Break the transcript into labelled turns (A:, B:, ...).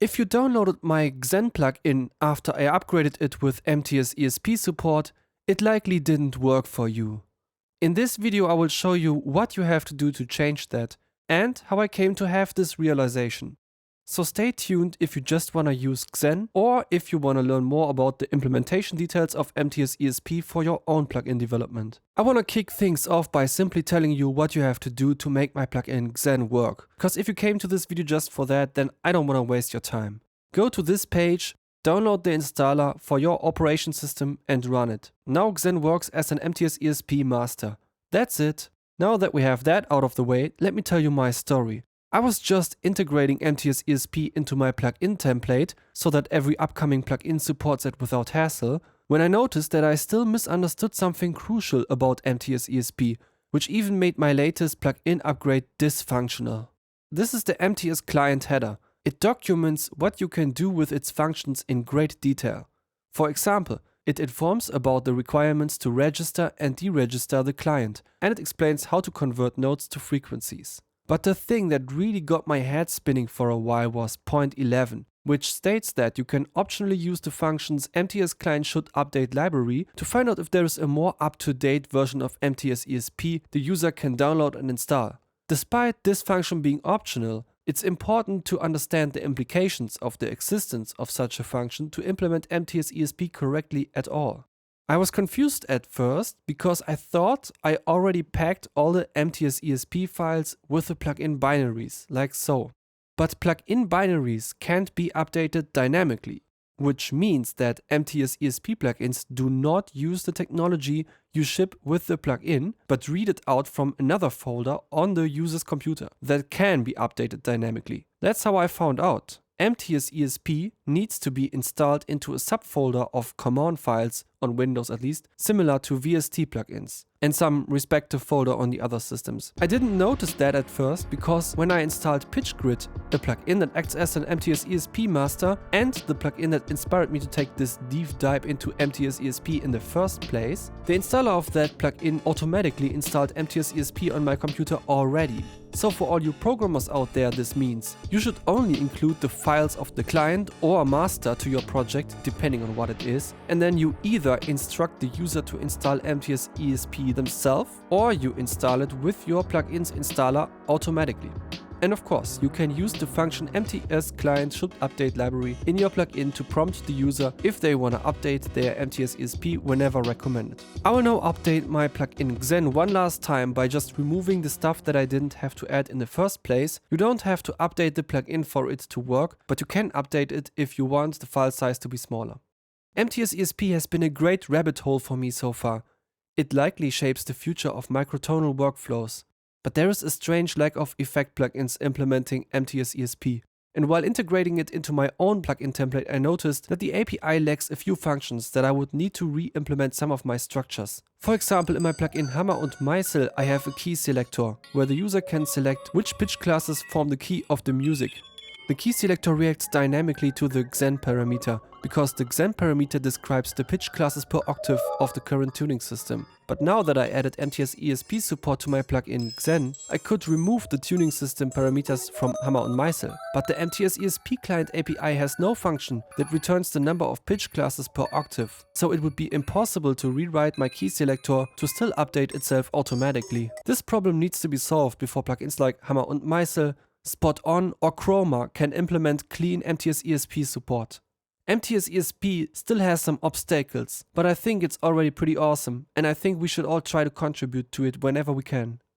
A: If you downloaded my Xen plugin after I upgraded it with MTS-ESP support, it likely didn't work for you. In this video I will show you what you have to do to change that and how I came to have this realization. So stay tuned if you just want to use Xen or if you want to learn more about the implementation details of MTS-ESP for your own plugin development. I want to kick things off by simply telling you what you have to do to make my plugin Xen work. Because if you came to this video just for that, then I don't want to waste your time. Go to this page, download the installer for your operation system and run it. Now Xen works as an MTS-ESP master. That's it. Now that we have that out of the way, let me tell you my story. I was just integrating MTS-ESP into my plugin template so that every upcoming plugin supports it without hassle, when I noticed that I still misunderstood something crucial about MTS-ESP, which even made my latest plugin upgrade dysfunctional. This is the MTS client header. It documents what you can do with its functions in great detail. For example, it informs about the requirements to register and deregister the client, and it explains how to convert nodes to frequencies. But the thing that really got my head spinning for a while was point 11, which states that you can optionally use the functions MTS client should update library to find out if there is a more up-to-date version of MTS-ESP the user can download and install. Despite this function being optional, it's important to understand the implications of the existence of such a function to implement MTS-ESP correctly at all. I was confused at first because I thought I already packed all the MTS-ESP files with the plugin binaries, like so. But plugin binaries can't be updated dynamically, which means that MTS-ESP plugins do not use the technology you ship with the plugin, but read it out from another folder on the user's computer that can be updated dynamically. That's how I found out. MTS-ESP needs to be installed into a subfolder of command files, on Windows at least, similar to VST plugins, and some respective folder on the other systems. I didn't notice that at first because when I installed PitchGrid, a plugin that acts as an MTS-ESP master and the plugin that inspired me to take this deep dive into MTS-ESP in the first place, the installer of that plugin automatically installed MTS-ESP on my computer already. So for all you programmers out there, this means you should only include the files of the client or master to your project, depending on what it is, and then you either instruct the user to install MTS-ESP themselves or you install it with your plugin's installer automatically. And of course, you can use the function MTS client should update library in your plugin to prompt the user if they want to update their MTS-ESP whenever recommended. I will now update my plugin Xen one last time by just removing the stuff that I didn't have to add in the first place. You don't have to update the plugin for it to work, but you can update it if you want the file size to be smaller. MTS-ESP has been a great rabbit hole for me so far. It likely shapes the future of microtonal workflows. But there is a strange lack of effect plugins implementing MTS-ESP. And while integrating it into my own plugin template, I noticed that the API lacks a few functions that I would need to re-implement some of my structures. For example, in my plugin Hammer und Meißel, I have a key selector, where the user can select which pitch classes form the key of the music. The key selector reacts dynamically to the Xen parameter, because the Xen parameter describes the pitch classes per octave of the current tuning system. But now that I added MTS-ESP support to my plugin Xen, I could remove the tuning system parameters from Hammer und Meißel. But the MTS-ESP client API has no function that returns the number of pitch classes per octave, so it would be impossible to rewrite my key selector to still update itself automatically. This problem needs to be solved before plugins like Hammer und Meißel, Spot On or Chroma can implement clean MTS-ESP support. MTS-ESP still has some obstacles, but I think it's already pretty awesome, and I think we should all try to contribute to it whenever we can.